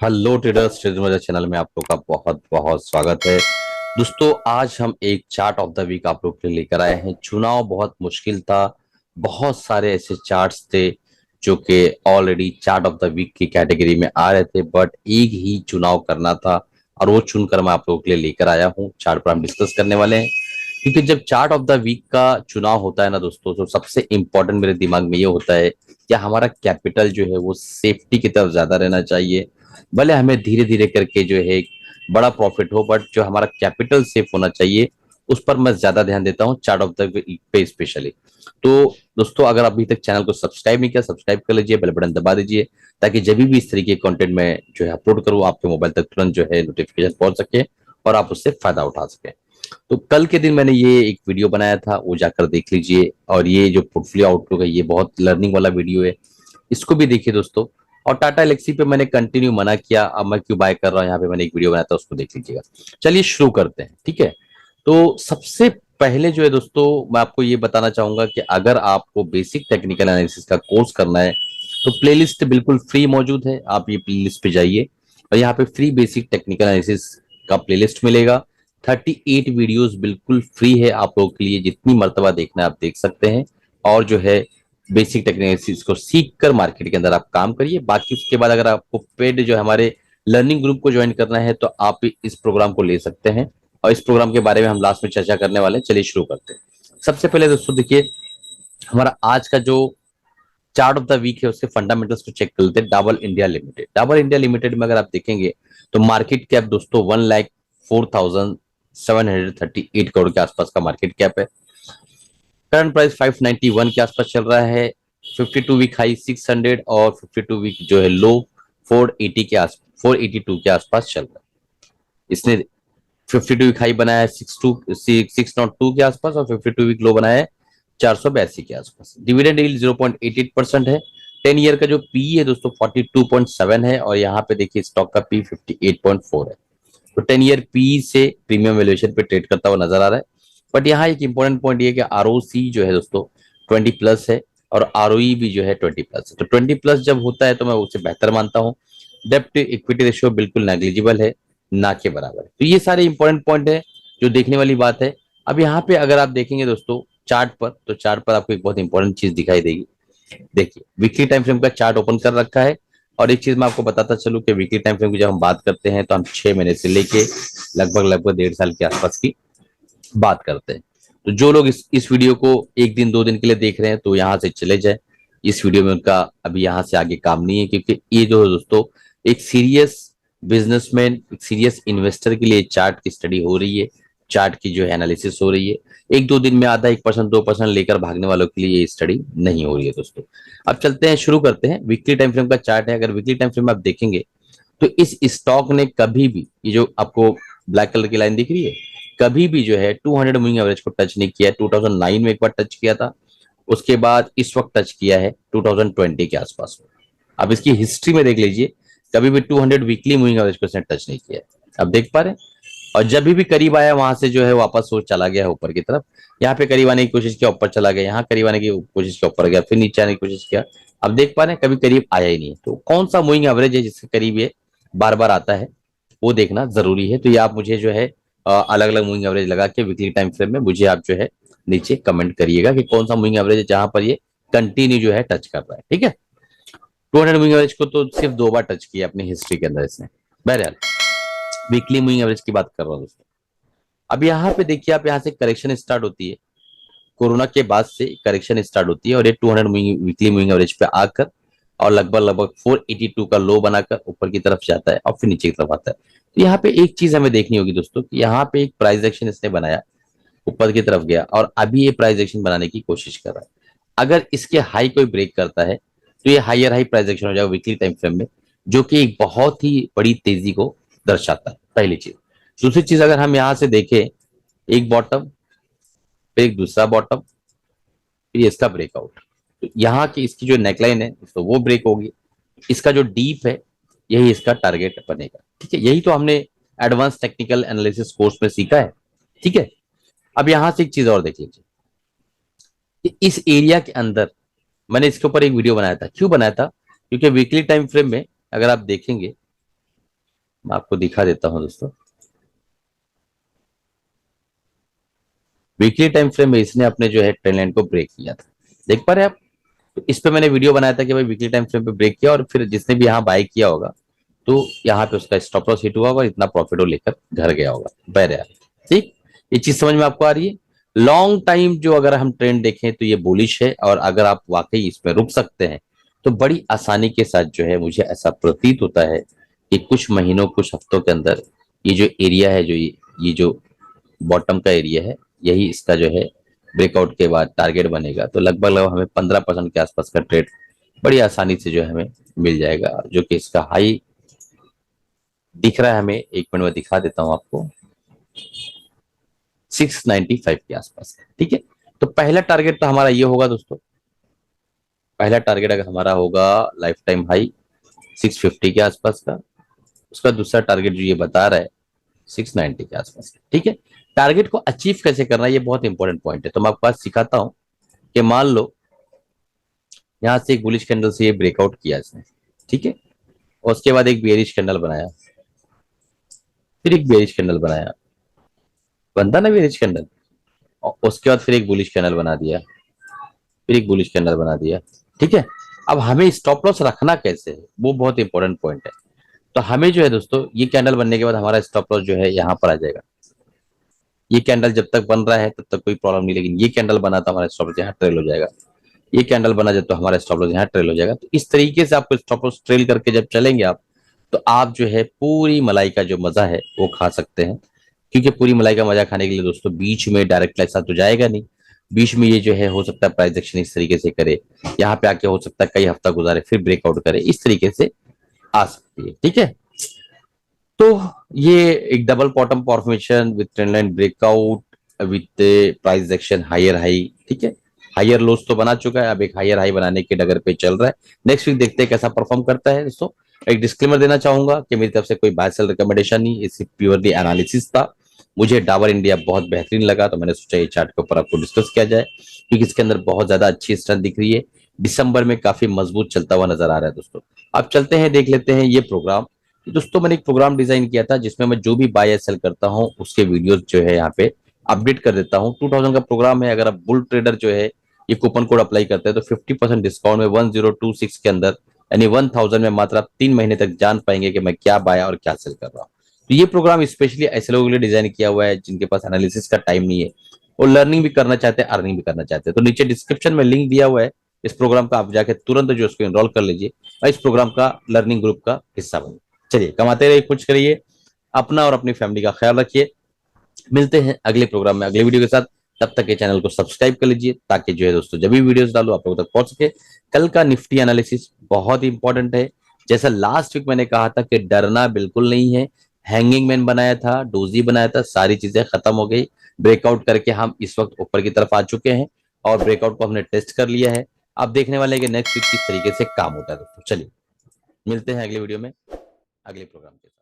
Hello traders, trader मेरे channel में आप लोग का बहुत बहुत स्वागत है। दोस्तों, आज हम एक चार्ट ऑफ द वीक आप लोग के लिए लेकर आए हैं। चुनाव बहुत मुश्किल था। बहुत सारे ऐसे चार्ट्स थे जो कि already chart of the week की कैटेगरी में आ रहे थे, बट एक ही चुनाव करना था और वो चुनकर मैं आप लोगों के लिए लेकर आया हूँ। चार्ट पर हम डिस्कस करने वाले हैं, क्योंकि जब चार्ट ऑफ द वीक का चुनाव होता है ना दोस्तों, तो सबसे इंपॉर्टेंट मेरे दिमाग में ये होता है कि हमारा कैपिटल जो है वो सेफ्टी की तरफ ज्यादा रहना चाहिए। भले हमें धीरे धीरे करके जो है एक बड़ा प्रॉफिट हो, बट जो हमारा कैपिटल सेफ होना चाहिए उस पर मैं ज्यादा ध्यान देता हूँ चार्ट ऑफ द वीक पे स्पेशली। तो दोस्तों, अगर अभी तक चैनल को सब्सक्राइब नहीं किया, सब्सक्राइब कर लीजिए, बेल बटन दबा दीजिए, ताकि जब भी इस तरीके के कंटेंट में जो है अपलोड करूँ आपके मोबाइल तक तुरंत जो है नोटिफिकेशन पहुंच सके और आप उससे फायदा उठा सके। तो कल के दिन मैंने ये एक वीडियो बनाया था, वो जाकर देख लीजिए। और ये जो पोर्टफोलियो आउटलुक है, ये बहुत लर्निंग वाला वीडियो है, इसको भी देखिए दोस्तों। और टाटा एलेक्सी पे मैंने कंटिन्यू मना किया, अब मैं क्यों बाय कर रहा हूँ यहाँ पे मैंने एक वीडियो बनाया था, उसको देख लीजिएगा। चलिए शुरू करते हैं, ठीक है। तो सबसे पहले जो है दोस्तों, मैं आपको ये बताना चाहूंगा कि अगर आपको बेसिक टेक्निकल एनालिसिस का कोर्स करना है तो प्लेलिस्ट बिल्कुल फ्री मौजूद है। आप ये प्लेलिस्ट पे जाइए और यहाँ पे फ्री बेसिक टेक्निकल एनालिसिस का प्लेलिस्ट मिलेगा। 38 वीडियोस बिल्कुल फ्री है आप लोगों के लिए, जितनी मर्तबा देखना है आप देख सकते हैं। और जो है बेसिक टेक्निकल को सीख कर मार्केट के अंदर आप काम करिए। बाकी उसके बाद अगर आपको पेड जो हमारे लर्निंग ग्रुप को ज्वाइन करना है तो आप इस प्रोग्राम को ले सकते हैं, और इस प्रोग्राम के बारे में हम लास्ट में चर्चा करने वाले हैं। चलिए शुरू करते हैं। सबसे पहले दोस्तों देखिए, हमारा आज का जो चार्ट ऑफ द वीक है उसके फंडामेंटल्स को चेक कर लेते हैं। Dabur India limited, Dabur India limited में अगर आप देखेंगे तो मार्केट कैप दोस्तों 1,04,738 करोड़ के आसपास का मार्केट कैप है। करंट प्राइस 591 के आसपास चल रहा है। 52 वीक हाई 600 और 52 वीक जो है लो 480 के आस 482 के आसपास चल रहा है। इसने 52 वीक हाई बनाया है 602 के आसपास, और 52 वीक लो बनाया है 482 के आसपास। डिविडेंड यील्ड 0.88% है। 10 ईयर का जो पी है दोस्तों 42.7 है, और यहाँ पे देखिए स्टॉक का पी 58.4 है। तो 10 ईयर पी से प्रीमियम वैल्यूएशन पे ट्रेड करता हुआ नजर आ रहा है। बट यहाँ एक इंपॉर्टेंट पॉइंट ये कि आरओसी जो है दोस्तों 20 प्लस है, और आरओई भी जो है 20 प्लस है। तो 20 प्लस जब होता है तो मैं उसे बेहतर मानता हूँ। डेप्ट इक्विटी रेशियो बिल्कुल नेग्लिजिबल है, ना के बराबर है। तो ये सारे इंपॉर्टेंट पॉइंट है जो देखने वाली बात है। अब यहाँ पे अगर आप देखेंगे दोस्तों चार्ट पर, तो चार्ट पर आपको एक बहुत इंपॉर्टेंट चीज दिखाई देगी। देखिए वीकली टाइम फ्रेम का चार्ट ओपन कर रखा है। और एक चीज मैं आपको बताता चलूं कि वीकली टाइम फ्रेम की जब हम बात करते हैं तो हम 6 महीने से लेके लगभग लगभग 1.5 साल के आसपास की बात करते हैं। तो जो लोग इस वीडियो को एक दिन दो दिन के लिए देख रहे हैं तो यहाँ से चले जाए। इस वीडियो में उनका अभी यहाँ से आगे काम नहीं है, क्योंकि ये जो है दोस्तों एक सीरियस बिजनेसमैन, एक सीरियस इन्वेस्टर के लिए चार्ट की स्टडी हो रही है, चार्ट की जो है एनालिसिस हो रही है। एक दो दिन में आधा 1% 2% लेकर भागने वालों के लिए ये स्टडी नहीं हो रही है दोस्तों। अब चलते हैं, शुरू करते हैं। वीकली टाइम फ्रेम का चार्ट है। अगर वीकली टाइम फ्रेम में आप देखेंगे तो इस स्टॉक ने कभी भी, ये जो आपको ब्लैक कलर की लाइन दिख रही है, कभी भी जो है 200 मूविंग एवरेज को टच नहीं किया। 2009 में एक बार टच किया था, उसके बाद इस वक्त टच किया है 2020 के आसपास में। अब इसकी हिस्ट्री में देख लीजिए, कभी भी 200 वीकली मूविंग एवरेज को इसने टच नहीं किया है। अब देख पा रहे हैं। और जब भी करीब आया वहां से जो है वापस वो चला गया है ऊपर की तरफ। यहाँ पे करीब आने की कोशिश किया, ऊपर चला गया, यहाँ करीब आने की कोशिश किया, ऊपर गया, फिर नीचे आने की कोशिश किया। अब देख पा रहे हैं, कभी करीब आया ही नहीं है। तो कौन सा मूविंग एवरेज है जिसके करीब ये बार बार आता है, वो देखना जरूरी है। तो ये आप मुझे जो है अलग अलग मूविंग एवरेज लगा के वीकली टाइम फ्रेम में मुझे आप जो है नीचे कमेंट करिएगा कि कौन सा मूविंग एवरेज है जहां पर ये कंटिन्यू जो है टच कर रहा है, ठीक है। 200 मूविंग एवरेज को तो सिर्फ 2 बार टच किया अपनी हिस्ट्री के अंदर इसने। बहरहाल वीकली मूविंग एवरेज की बात कर रहा हूँ दोस्तों। अब यहाँ पे देखिए, आप यहाँ से करेक्शन स्टार्ट होती है, कोरोना के बाद से करेक्शन स्टार्ट होती है, और ये 200 वीकली मूविंग एवरेज पे आकर और लगभग लगभग 482 का लो बनाकर ऊपर की तरफ जाता है और फिर नीचे की तरफ आता है। तो यहाँ पे एक चीज हमें देखनी होगी दोस्तों कि यहाँ पे एक प्राइस एक्शन इसने बनाया, ऊपर की तरफ गया, और अभी ये प्राइस एक्शन बनाने की कोशिश कर रहा है। अगर इसके हाई कोई ब्रेक करता है तो ये हायर हाई प्राइस एक्शन हो जाएगा वीकली टाइम फ्रेम में, जो कि एक बहुत ही बड़ी तेजी को दर्शाता है, पहली चीज। दूसरी चीज, अगर हम यहाँ से देखें, एक बॉटम, फिर एक दूसरा बॉटम, फिर इसका ब्रेकआउट, तो यहाँ की इसकी जो नेकलाइन है तो वो ब्रेक होगी। इसका जो डीप है यही इसका टारगेट बनेगा, ठीक है। यही तो हमने एडवांस टेक्निकल एनालिसिस कोर्स में सीखा है, ठीक है। अब यहां से एक चीज और देख लीजिए कि इस एरिया के अंदर मैंने इसके ऊपर एक वीडियो बनाया था। क्यों बनाया था? क्योंकि वीकली टाइम फ्रेम में अगर आप देखेंगे मैं आपको दिखा देता हूं दोस्तों। वीकली टाइम फ्रेम में इसने अपने जो है ट्रेंड लाइन को ब्रेक किया था, देख पा रहे हैं आप। तो इस पे मैंने वीडियो बनाया था कि भाई वीकली टाइम फ्रेम पे ब्रेक किया और फिर जिसने भी यहाँ बाय किया होगा तो यहाँ पे उसका स्टॉप लॉस हिट हुआ होगा, इतना प्रॉफिट वो लेकर घर गया होगा। बहरहाल ठीक, ये चीज समझ में आपको आ रही है। लॉन्ग टाइम जो अगर हम ट्रेंड देखें तो ये बुलिश है, और अगर आप वाकई इसमें रुक सकते हैं तो बड़ी आसानी के साथ जो है मुझे ऐसा प्रतीत होता है कि कुछ महीनों कुछ हफ्तों के अंदर ये जो एरिया है, जो ये जो बॉटम का एरिया है, यही इसका जो है ब्रेकआउट के बाद टारगेट बनेगा। तो लगभग लगभग हमें 15% के आसपास का ट्रेड बड़ी आसानी से जो है हमें मिल जाएगा, जो कि इसका हाई दिख रहा है हमें। एक मिनट में दिखा देता हूं आपको, 695 के आसपास। ठीक है, तो पहला टारगेट तो हमारा ये होगा दोस्तों। पहला टारगेट अगर हमारा होगा लाइफ टाइम हाई 650 के आसपास का, उसका दूसरा टारगेट जो ये बता रहा है 690 के आसपास। ठीक है, टारगेट को अचीव कैसे करना है ये बहुत इंपॉर्टेंट पॉइंट है। तो मैं आपको आज सिखाता हूं कि मान लो यहां से एक बुलिश कैंडल से ये ब्रेकआउट किया इसने, ठीक है, और उसके बाद एक बेरिश कैंडल बनाया, फिर एक बेरिश कैंडल बनाया, बनता ना बेरिश कैंडल, और उसके बाद फिर एक बुलिश कैंडल बना दिया, फिर एक बुलिश कैंडल बना दिया। ठीक है, अब हमें स्टॉप लॉस रखना कैसे है वो बहुत इंपॉर्टेंट पॉइंट है। तो हमें जो है दोस्तों, ये कैंडल बनने के बाद हमारा स्टॉप लॉस जो है यहाँ पर आ जाएगा। ये कैंडल जब तक बन रहा है तब तक कोई प्रॉब्लम नहीं, लेकिन ये कैंडल बना तो हमारा स्टॉप लॉस यहाँ ट्रेल हो जाएगा। ये कैंडल बना जब तो हमारा स्टॉप लॉस यहाँ ट्रेल हो जाएगा। तो इस तरीके से आपको स्टॉप लॉस ट्रेल करके जब चलेंगे आप, तो आप जो है पूरी मलाई का जो मजा है वो खा सकते हैं। क्योंकि पूरी मलाई का मजा खाने के लिए दोस्तों बीच में डायरेक्ट ऐसा तो जाएगा नहीं। बीच में ये जो है हो सकता है प्राइस एक्शन इस तरीके से करे, यहाँ पे आके हो सकता है कई हफ्ता गुजारे फिर ब्रेकआउट करे, इस तरीके से आ सकती है। ठीक है, तो ये एक double bottom formation with trend line breakout with price action higher high. ठीक है, हायर लोस तो बना चुका है, अब एक हायर हाई बनाने के डगर पे चल रहा है। नेक्स्ट वीक देखते हैं कैसा परफॉर्म करता है दोस्तों। एक डिस्क्लेमर देना चाहूंगा कि मेरी तरफ से कोई बाय सेल रिकमेंडेशन नहीं, ये सिर्फ प्योरली एनालिसिस था। मुझे डाबर इंडिया बहुत बेहतरीन लगा तो मैंने सोचा ये चार्ट के ऊपर आपको डिस्कस किया जाए, क्योंकि इसके अंदर बहुत ज्यादा अच्छी स्ट्रेंथ दिख रही है। दिसंबर में काफी मजबूत चलता हुआ नजर आ रहा है दोस्तों। अब चलते हैं देख लेते हैं ये प्रोग्राम। दोस्तों मैंने एक प्रोग्राम डिजाइन किया था जिसमें मैं जो भी बाय या सेल करता हूं उसके वीडियोस जो है यहाँ पे अपडेट कर देता हूं। 2000 का प्रोग्राम है। अगर आप बुल ट्रेडर जो है ये कूपन कोड अप्लाई करते हैं तो 50% डिस्काउंट में 1026 के अंदर, यानी 1000 में मात्र आप 3 महीने तक जान पाएंगे कि मैं क्या बाय और क्या सेल कर रहा हूँ। तो ये प्रोग्राम स्पेशली ऐसे लोगों के लिए डिजाइन किया हुआ है जिनके पास एनालिसिस का टाइम नहीं है, वो लर्निंग भी करना चाहते हैं, अर्निंग भी करना चाहते हैं। तो नीचे डिस्क्रिप्शन में लिंक दिया हुआ है इस प्रोग्राम का, आप जाके तुरंत जो उसको एनरोल कर लीजिए और इस प्रोग्राम का लर्निंग ग्रुप का हिस्सा बनिए। चलिए, कमाते रहिए, कुछ करिए, अपना और अपनी फैमिली का ख्याल रखिए। मिलते हैं अगले प्रोग्राम में अगले वीडियो के साथ। तब तक के चैनल को सब्सक्राइब कर लीजिए ताकि जो है दोस्तों जब भी वीडियोस डालू आप लोगों तक पहुंच सके। कल का निफ्टी एनालिसिस बहुत ही इंपॉर्टेंट है। जैसा लास्ट वीक मैंने कहा था कि डरना बिल्कुल नहीं है। हैंगिंग मैन बनाया था, डोजी बनाया था, सारी चीजें खत्म हो गई। ब्रेकआउट करके हम इस वक्त ऊपर की तरफ आ चुके हैं और ब्रेकआउट को हमने टेस्ट कर लिया है। आप देखने वाले हैं कि नेक्स्ट वीक किस तरीके से काम होता है दोस्तों। चलिए, मिलते हैं अगले वीडियो में अगले प्रोग्राम के साथ।